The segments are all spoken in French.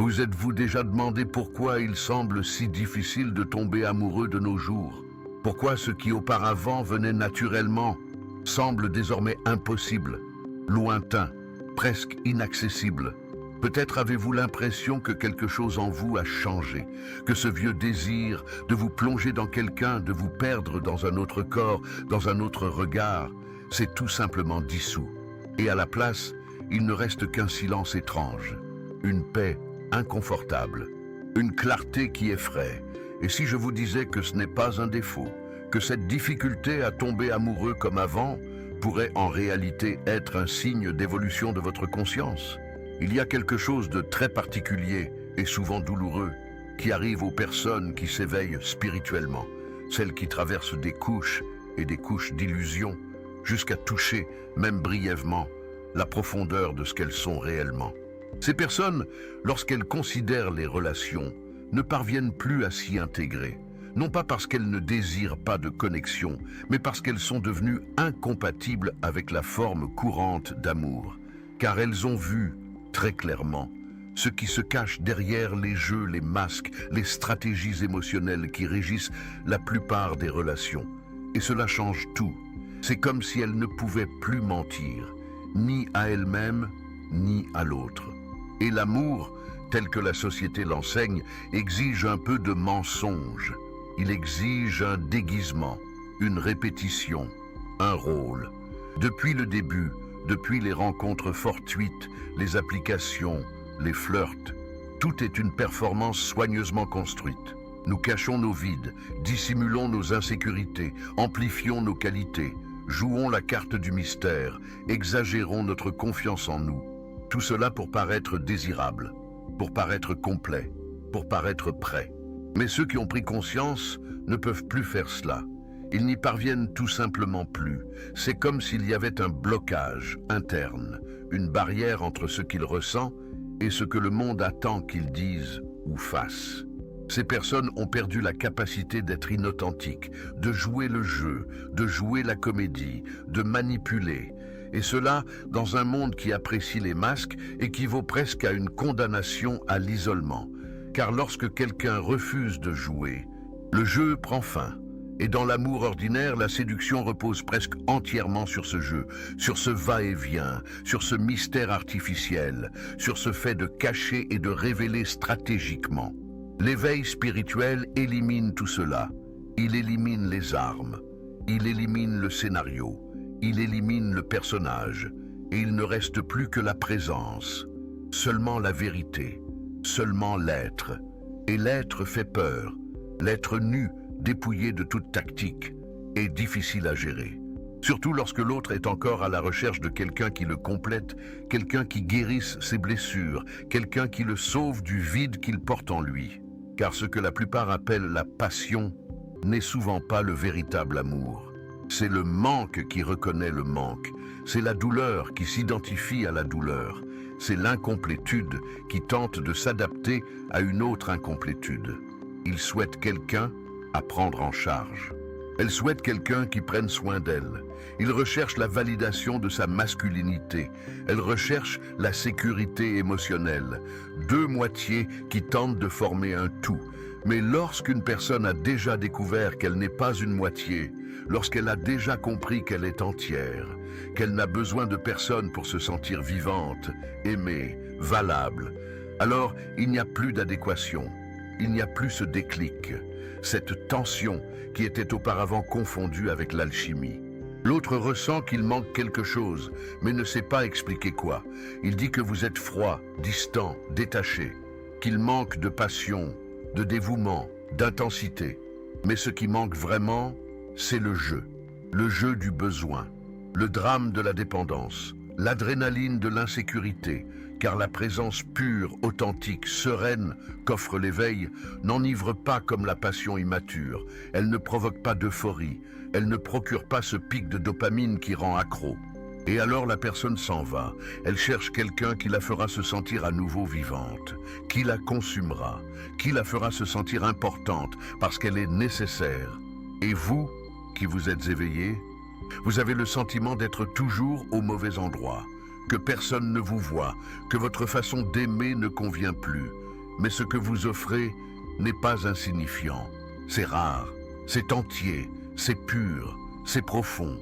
Vous êtes-vous déjà demandé pourquoi il semble si difficile de tomber amoureux de nos jours? Pourquoi ce qui auparavant venait naturellement semble désormais impossible, lointain, presque inaccessible? Peut-être avez-vous l'impression que quelque chose en vous a changé, que ce vieux désir de vous plonger dans quelqu'un, de vous perdre dans un autre corps, dans un autre regard, s'est tout simplement dissous. Et à la place, il ne reste qu'un silence étrange, une paix inconfortable, une clarté qui effraie. Et si je vous disais que ce n'est pas un défaut, que cette difficulté à tomber amoureux comme avant pourrait en réalité être un signe d'évolution de votre conscience? Il y a quelque chose de très particulier et souvent douloureux qui arrive aux personnes qui s'éveillent spirituellement, celles qui traversent des couches et des couches d'illusions, jusqu'à toucher, même brièvement, la profondeur de ce qu'elles sont réellement. Ces personnes, lorsqu'elles considèrent les relations, ne parviennent plus à s'y intégrer, non pas parce qu'elles ne désirent pas de connexion, mais parce qu'elles sont devenues incompatibles avec la forme courante d'amour, car elles ont vu, très clairement, ce qui se cache derrière les jeux, les masques, les stratégies émotionnelles qui régissent la plupart des relations. Et cela change tout. C'est comme si elles ne pouvaient plus mentir, ni à elles-mêmes, ni à l'autre. Et l'amour, tel que la société l'enseigne, exige un peu de mensonge. Il exige un déguisement, une répétition, un rôle. Depuis le début, depuis les rencontres fortuites, les applications, les flirts, tout est une performance soigneusement construite. Nous cachons nos vides, dissimulons nos insécurités, amplifions nos qualités, jouons la carte du mystère, exagérons notre confiance en nous. Tout cela pour paraître désirable, pour paraître complet, pour paraître prêt. Mais ceux qui ont pris conscience ne peuvent plus faire cela. Ils n'y parviennent tout simplement plus. C'est comme s'il y avait un blocage interne, une barrière entre ce qu'ils ressentent et ce que le monde attend qu'ils disent ou fassent. Ces personnes ont perdu la capacité d'être inauthentiques, de jouer le jeu, de jouer la comédie, de manipuler. Et cela, dans un monde qui apprécie les masques, équivaut presque à une condamnation à l'isolement. Car lorsque quelqu'un refuse de jouer, le jeu prend fin. Et dans l'amour ordinaire, la séduction repose presque entièrement sur ce jeu, sur ce va-et-vient, sur ce mystère artificiel, sur ce fait de cacher et de révéler stratégiquement. L'éveil spirituel élimine tout cela. Il élimine les armes, il élimine le scénario, il élimine le personnage, et il ne reste plus que la présence, seulement la vérité, seulement l'être. Et l'être fait peur, l'être nu, dépouillé de toute tactique, est difficile à gérer. Surtout lorsque l'autre est encore à la recherche de quelqu'un qui le complète, quelqu'un qui guérisse ses blessures, quelqu'un qui le sauve du vide qu'il porte en lui. Car ce que la plupart appellent la passion n'est souvent pas le véritable amour. C'est le manque qui reconnaît le manque. C'est la douleur qui s'identifie à la douleur. C'est l'incomplétude qui tente de s'adapter à une autre incomplétude. Il souhaite quelqu'un à prendre en charge. Elle souhaite quelqu'un qui prenne soin d'elle. Il recherche la validation de sa masculinité. Elle recherche la sécurité émotionnelle. Deux moitiés qui tentent de former un tout. Mais lorsqu'une personne a déjà découvert qu'elle n'est pas une moitié, lorsqu'elle a déjà compris qu'elle est entière, qu'elle n'a besoin de personne pour se sentir vivante, aimée, valable, alors il n'y a plus d'adéquation. Il n'y a plus ce déclic, cette tension qui était auparavant confondue avec l'alchimie. L'autre ressent qu'il manque quelque chose, mais ne sait pas expliquer quoi. Il dit que vous êtes froid, distant, détaché, qu'il manque de passion, de dévouement, d'intensité. Mais ce qui manque vraiment, c'est le jeu du besoin, le drame de la dépendance, l'adrénaline de l'insécurité, car la présence pure, authentique, sereine qu'offre l'éveil n'enivre pas comme la passion immature. Elle ne provoque pas d'euphorie, elle ne procure pas ce pic de dopamine qui rend accro. Et alors la personne s'en va, elle cherche quelqu'un qui la fera se sentir à nouveau vivante, qui la consumera, qui la fera se sentir importante parce qu'elle est nécessaire. Et vous, qui vous êtes éveillé, vous avez le sentiment d'être toujours au mauvais endroit, que personne ne vous voit, que votre façon d'aimer ne convient plus. Mais ce que vous offrez n'est pas insignifiant. C'est rare, c'est entier, c'est pur, c'est profond.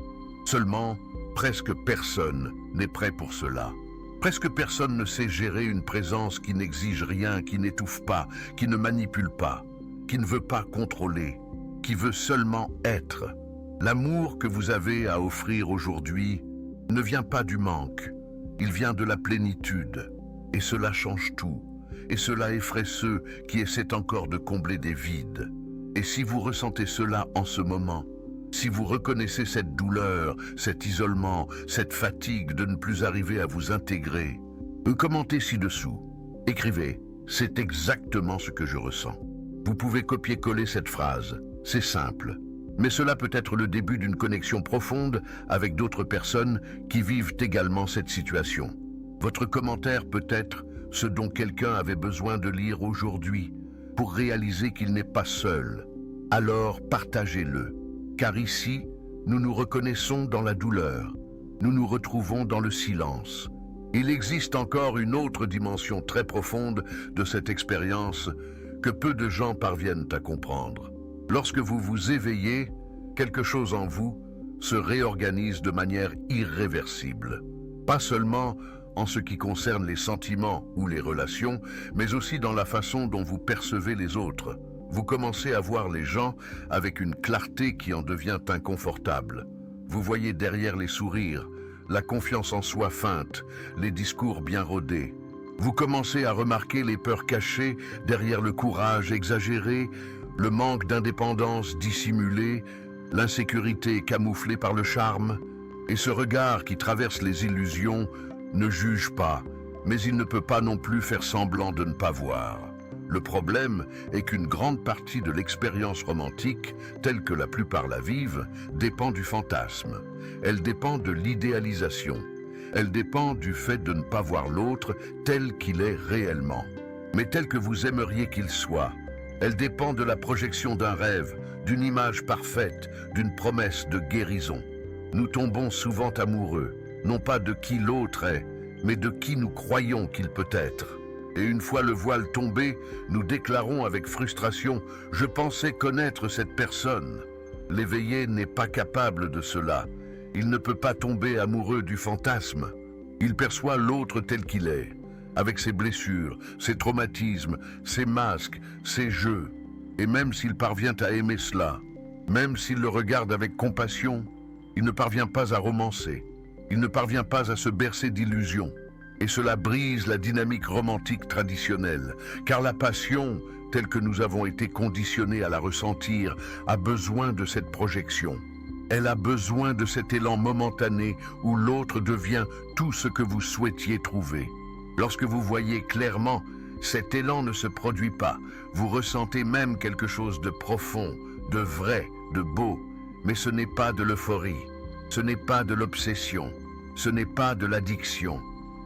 Seulement, presque personne n'est prêt pour cela. Presque personne ne sait gérer une présence qui n'exige rien, qui n'étouffe pas, qui ne manipule pas, qui ne veut pas contrôler, qui veut seulement être. L'amour que vous avez à offrir aujourd'hui ne vient pas du manque, il vient de la plénitude. Et cela change tout. Et cela effraie ceux qui essaient encore de combler des vides. Et si vous ressentez cela en ce moment, si vous reconnaissez cette douleur, cet isolement, cette fatigue de ne plus arriver à vous intégrer, commentez ci-dessous. Écrivez, c'est exactement ce que je ressens. Vous pouvez copier-coller cette phrase, c'est simple. Mais cela peut être le début d'une connexion profonde avec d'autres personnes qui vivent également cette situation. Votre commentaire peut être ce dont quelqu'un avait besoin de lire aujourd'hui pour réaliser qu'il n'est pas seul. Alors partagez-le, car ici, nous nous reconnaissons dans la douleur, nous nous retrouvons dans le silence. Il existe encore une autre dimension très profonde de cette expérience que peu de gens parviennent à comprendre. Lorsque vous vous éveillez, quelque chose en vous se réorganise de manière irréversible. Pas seulement en ce qui concerne les sentiments ou les relations, mais aussi dans la façon dont vous percevez les autres. Vous commencez à voir les gens avec une clarté qui en devient inconfortable. Vous voyez derrière les sourires, la confiance en soi feinte, les discours bien rodés. Vous commencez à remarquer les peurs cachées derrière le courage exagéré, le manque d'indépendance dissimulé, l'insécurité camouflée par le charme, et ce regard qui traverse les illusions ne juge pas, mais il ne peut pas non plus faire semblant de ne pas voir. Le problème est qu'une grande partie de l'expérience romantique, telle que la plupart la vivent, dépend du fantasme. Elle dépend de l'idéalisation. Elle dépend du fait de ne pas voir l'autre tel qu'il est réellement, mais tel que vous aimeriez qu'il soit. Elle dépend de la projection d'un rêve, d'une image parfaite, d'une promesse de guérison. Nous tombons souvent amoureux, non pas de qui l'autre est, mais de qui nous croyons qu'il peut être. Et une fois le voile tombé, nous déclarons avec frustration « Je pensais connaître cette personne ». L'éveillé n'est pas capable de cela. Il ne peut pas tomber amoureux du fantasme. Il perçoit l'autre tel qu'il est, avec ses blessures, ses traumatismes, ses masques, ses jeux. Et même s'il parvient à aimer cela, même s'il le regarde avec compassion, il ne parvient pas à romancer. Il ne parvient pas à se bercer d'illusions. Et cela brise la dynamique romantique traditionnelle, car la passion, telle que nous avons été conditionnés à la ressentir, a besoin de cette projection. Elle a besoin de cet élan momentané où l'autre devient tout ce que vous souhaitiez trouver. Lorsque vous voyez clairement, cet élan ne se produit pas. Vous ressentez même quelque chose de profond, de vrai, de beau. Mais ce n'est pas de l'euphorie, ce n'est pas de l'obsession, ce n'est pas de l'addiction.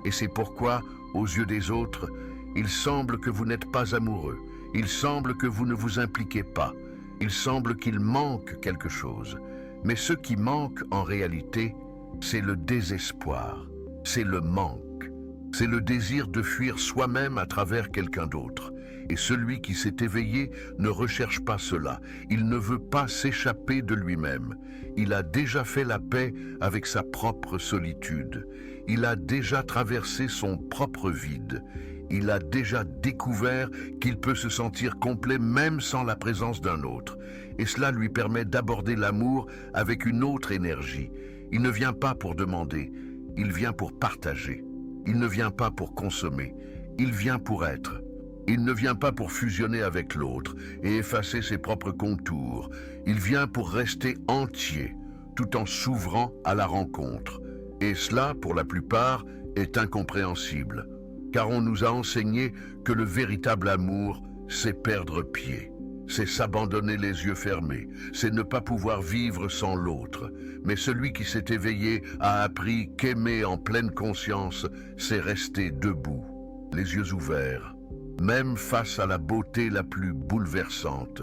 Et c'est pourquoi, aux yeux des autres, il semble que vous n'êtes pas amoureux. Il semble que vous ne vous impliquez pas. Il semble qu'il manque quelque chose. Mais ce qui manque en réalité, c'est le désespoir, c'est le manque. C'est le désir de fuir soi-même à travers quelqu'un d'autre. Et celui qui s'est éveillé ne recherche pas cela. Il ne veut pas s'échapper de lui-même. Il a déjà fait la paix avec sa propre solitude. Il a déjà traversé son propre vide. Il a déjà découvert qu'il peut se sentir complet même sans la présence d'un autre. Et cela lui permet d'aborder l'amour avec une autre énergie. Il ne vient pas pour demander, il vient pour partager. Il ne vient pas pour consommer, il vient pour être. Il ne vient pas pour fusionner avec l'autre et effacer ses propres contours. Il vient pour rester entier, tout en s'ouvrant à la rencontre. Et cela, pour la plupart, est incompréhensible, car on nous a enseigné que le véritable amour, c'est perdre pied. C'est s'abandonner les yeux fermés, c'est ne pas pouvoir vivre sans l'autre. Mais celui qui s'est éveillé a appris qu'aimer en pleine conscience, c'est rester debout, les yeux ouverts, même face à la beauté la plus bouleversante.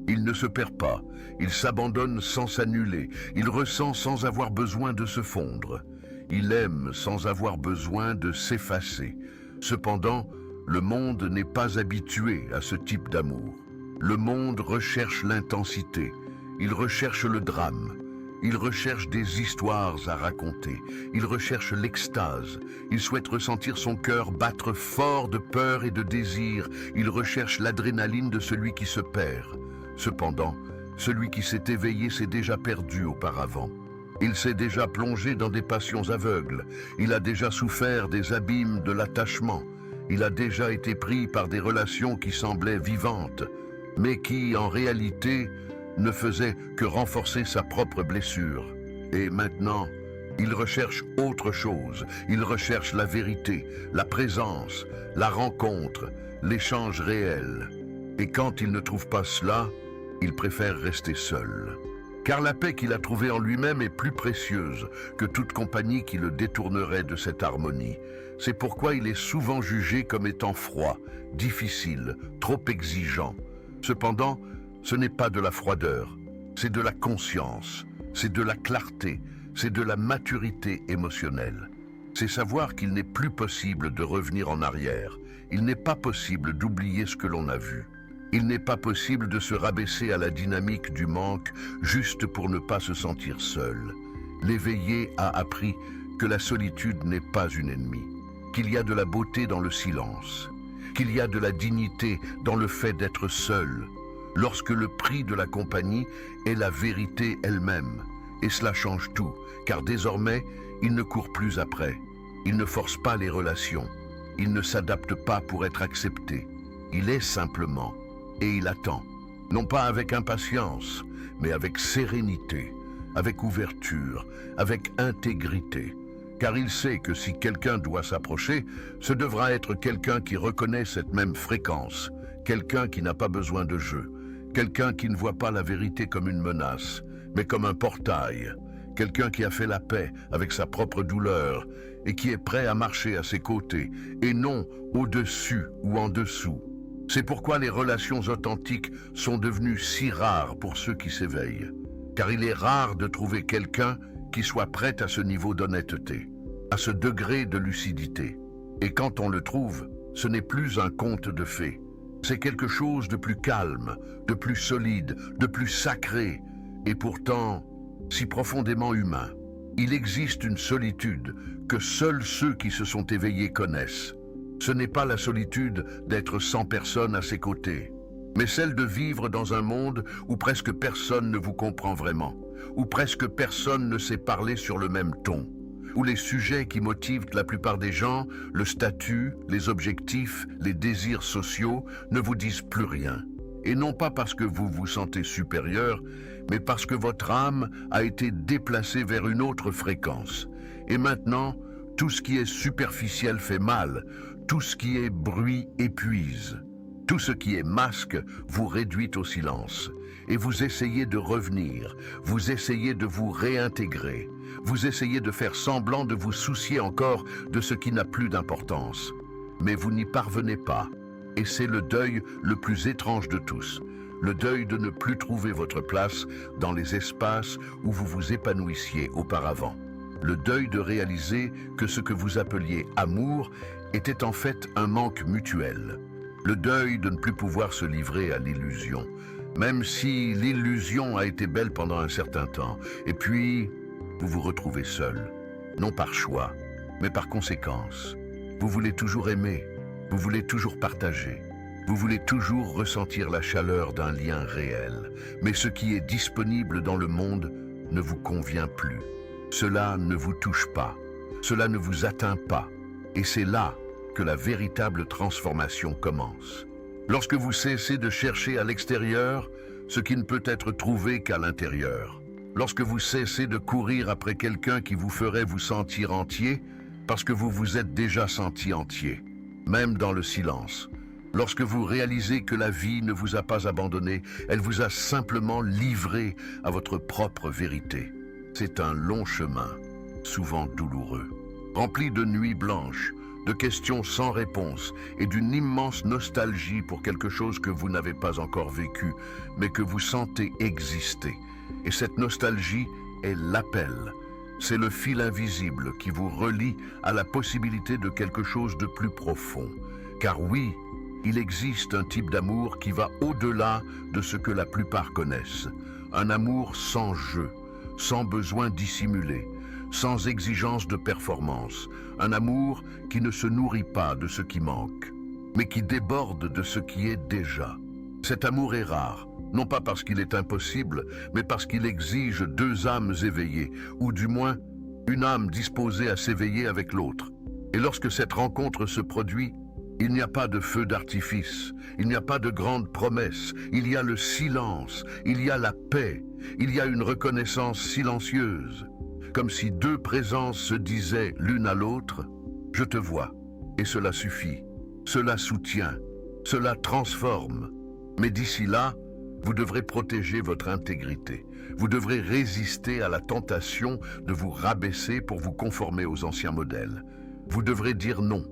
Il ne se perd pas, il s'abandonne sans s'annuler, il ressent sans avoir besoin de se fondre. Il aime sans avoir besoin de s'effacer. Cependant, Le monde n'est pas habitué à ce type d'amour. Le monde recherche l'intensité, il recherche le drame, il recherche des histoires à raconter, il recherche l'extase, il souhaite ressentir son cœur battre fort de peur et de désir, il recherche l'adrénaline de celui qui se perd. Cependant, celui qui s'est éveillé s'est déjà perdu auparavant. Il s'est déjà plongé dans des passions aveugles, il a déjà souffert des abîmes de l'attachement, il a déjà été pris par des relations qui semblaient vivantes, mais qui, en réalité, ne faisaient que renforcer sa propre blessure. Et maintenant, il recherche autre chose, il recherche la vérité, la présence, la rencontre, l'échange réel. Et quand il ne trouve pas cela, il préfère rester seul. Car la paix qu'il a trouvée en lui-même est plus précieuse que toute compagnie qui le détournerait de cette harmonie. C'est pourquoi il est souvent jugé comme étant froid, difficile, trop exigeant. Cependant, ce n'est pas de la froideur, c'est de la conscience, c'est de la clarté, c'est de la maturité émotionnelle. C'est savoir qu'il n'est plus possible de revenir en arrière, il n'est pas possible d'oublier ce que l'on a vu. Il n'est pas possible de se rabaisser à la dynamique du manque juste pour ne pas se sentir seul. L'éveillé a appris que la solitude n'est pas une ennemie, qu'il y a de la beauté dans le silence, qu'il y a de la dignité dans le fait d'être seul, lorsque le prix de la compagnie est la vérité elle-même. Et cela change tout, car désormais, il ne court plus après. Il ne force pas les relations. Il ne s'adapte pas pour être accepté. Il est simplement, et il attend. Non pas avec impatience, mais avec sérénité, avec ouverture, avec intégrité. Car il sait que si quelqu'un doit s'approcher, ce devra être quelqu'un qui reconnaît cette même fréquence, quelqu'un qui n'a pas besoin de jeu, quelqu'un qui ne voit pas la vérité comme une menace, mais comme un portail, quelqu'un qui a fait la paix avec sa propre douleur et qui est prêt à marcher à ses côtés, et non au-dessus ou en dessous. C'est pourquoi les relations authentiques sont devenues si rares pour ceux qui s'éveillent, car il est rare de trouver quelqu'un qui soit prêt à ce niveau d'honnêteté, à ce degré de lucidité. Et quand on le trouve, ce n'est plus un conte de fées, c'est quelque chose de plus calme, de plus solide, de plus sacré, et pourtant si profondément humain. Il existe une solitude que seuls ceux qui se sont éveillés connaissent. Ce n'est pas la solitude d'être sans personne à ses côtés, mais celle de vivre dans un monde où presque personne ne vous comprend vraiment, où presque personne ne sait parler sur le même ton, où les sujets qui motivent la plupart des gens, le statut, les objectifs, les désirs sociaux, ne vous disent plus rien. Et non pas parce que vous vous sentez supérieur, mais parce que votre âme a été déplacée vers une autre fréquence. Et maintenant, tout ce qui est superficiel fait mal, tout ce qui est bruit épuise. Tout ce qui est masque vous réduit au silence. Et vous essayez de revenir, vous essayez de vous réintégrer, vous essayez de faire semblant de vous soucier encore de ce qui n'a plus d'importance. Mais vous n'y parvenez pas. Et c'est le deuil le plus étrange de tous. Le deuil de ne plus trouver votre place dans les espaces où vous vous épanouissiez auparavant. Le deuil de réaliser que ce que vous appeliez amour était en fait un manque mutuel. Le deuil de ne plus pouvoir se livrer à l'illusion, même si l'illusion a été belle pendant un certain temps. Et puis, vous vous retrouvez seul, non par choix, mais par conséquence. Vous voulez toujours aimer, vous voulez toujours partager, vous voulez toujours ressentir la chaleur d'un lien réel. Mais ce qui est disponible dans le monde ne vous convient plus. Cela ne vous touche pas, cela ne vous atteint pas. Et c'est là que la véritable transformation commence. Lorsque vous cessez de chercher à l'extérieur ce qui ne peut être trouvé qu'à l'intérieur. Lorsque vous cessez de courir après quelqu'un qui vous ferait vous sentir entier, parce que vous vous êtes déjà senti entier, même dans le silence. Lorsque vous réalisez que la vie ne vous a pas abandonné, elle vous a simplement livré à votre propre vérité. C'est un long chemin, souvent douloureux, rempli de nuits blanches, de questions sans réponse et d'une immense nostalgie pour quelque chose que vous n'avez pas encore vécu, mais que vous sentez exister. Et cette nostalgie est l'appel. C'est le fil invisible qui vous relie à la possibilité de quelque chose de plus profond, Car oui, il existe un type d'amour qui va au-delà de ce que la plupart connaissent. Un amour sans jeu, sans besoin dissimuler, sans exigence de performance. Un amour qui ne se nourrit pas de ce qui manque, mais qui déborde de ce qui est déjà. Cet amour est rare, non pas parce qu'il est impossible, mais parce qu'il exige deux âmes éveillées, ou du moins une âme disposée à s'éveiller avec l'autre. Et lorsque cette rencontre se produit, il n'y a pas de feu d'artifice, il n'y a pas de grandes promesses, il y a le silence, il y a la paix, il y a une reconnaissance silencieuse, comme si deux présences se disaient l'une à l'autre « Je te vois », et cela suffit, cela soutient, cela transforme. Mais d'ici là, vous devrez protéger votre intégrité. Vous devrez résister à la tentation de vous rabaisser pour vous conformer aux anciens modèles. Vous devrez dire non.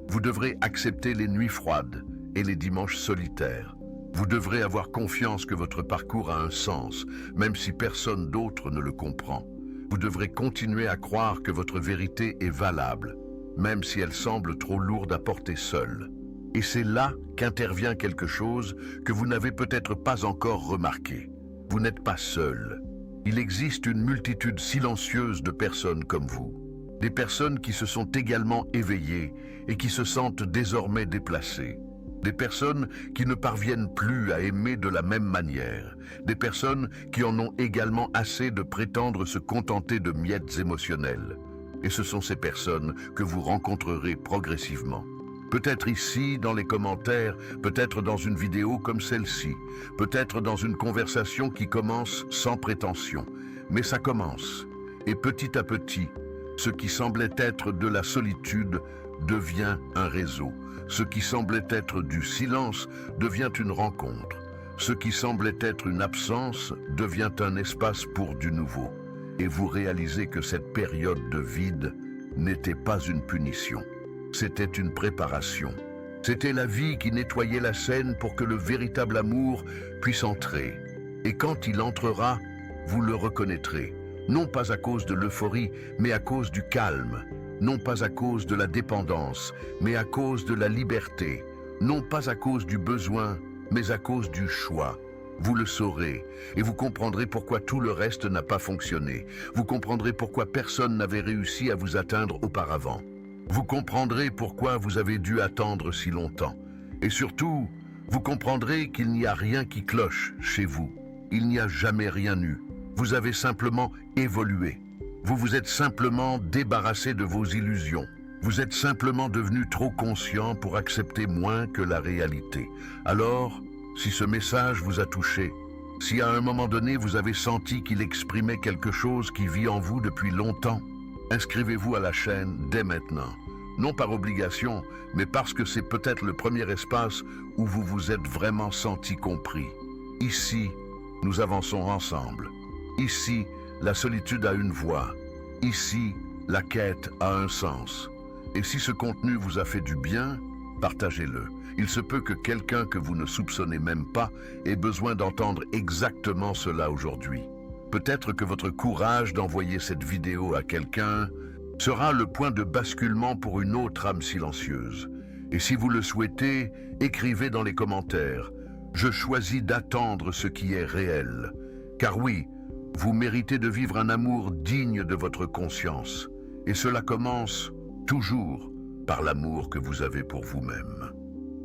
Vous devrez accepter les nuits froides et les dimanches solitaires. Vous devrez avoir confiance que votre parcours a un sens, même si personne d'autre ne le comprend. Vous devrez continuer à croire que votre vérité est valable, même si elle semble trop lourde à porter seule. Et c'est là qu'intervient quelque chose que vous n'avez peut-être pas encore remarqué. Vous n'êtes pas seul. Il existe une multitude silencieuse de personnes comme vous. Des personnes qui se sont également éveillées et qui se sentent désormais déplacées. Des personnes qui ne parviennent plus à aimer de la même manière. Des personnes qui en ont également assez de prétendre se contenter de miettes émotionnelles. Et ce sont ces personnes que vous rencontrerez progressivement. Peut-être ici, dans les commentaires, peut-être dans une vidéo comme celle-ci, peut-être dans une conversation qui commence sans prétention. Mais ça commence. Et petit à petit, ce qui semblait être de la solitude devient un réseau. Ce qui semblait être du silence devient une rencontre. Ce qui semblait être une absence devient un espace pour du nouveau. Et vous réalisez que cette période de vide n'était pas une punition. C'était une préparation. C'était la vie qui nettoyait la scène pour que le véritable amour puisse entrer. Et quand il entrera, vous le reconnaîtrez. Non pas à cause de l'euphorie, mais à cause du calme. Non pas à cause de la dépendance, mais à cause de la liberté. Non pas à cause du besoin, mais à cause du choix. Vous le saurez, et vous comprendrez pourquoi tout le reste n'a pas fonctionné. Vous comprendrez pourquoi personne n'avait réussi à vous atteindre auparavant. Vous comprendrez pourquoi vous avez dû attendre si longtemps. Et surtout, vous comprendrez qu'il n'y a rien qui cloche chez vous. Il n'y a jamais rien eu. Vous avez simplement évolué. Vous vous êtes simplement débarrassé de vos illusions. Vous êtes simplement devenu trop conscient pour accepter moins que la réalité. Alors, si ce message vous a touché, si à un moment donné vous avez senti qu'il exprimait quelque chose qui vit en vous depuis longtemps, inscrivez-vous à la chaîne dès maintenant. Non par obligation, mais parce que c'est peut-être le premier espace où vous vous êtes vraiment senti compris. Ici, nous avançons ensemble. Ici, la solitude a une voix. Ici, la quête a un sens. Et si ce contenu vous a fait du bien, partagez-le. Il se peut que quelqu'un que vous ne soupçonnez même pas ait besoin d'entendre exactement cela aujourd'hui. Peut-être que votre courage d'envoyer cette vidéo à quelqu'un sera le point de basculement pour une autre âme silencieuse. Et si vous le souhaitez, écrivez dans les commentaires « Je choisis d'attendre ce qui est réel ». Car oui, vous méritez de vivre un amour digne de votre conscience. Et cela commence toujours par l'amour que vous avez pour vous-même.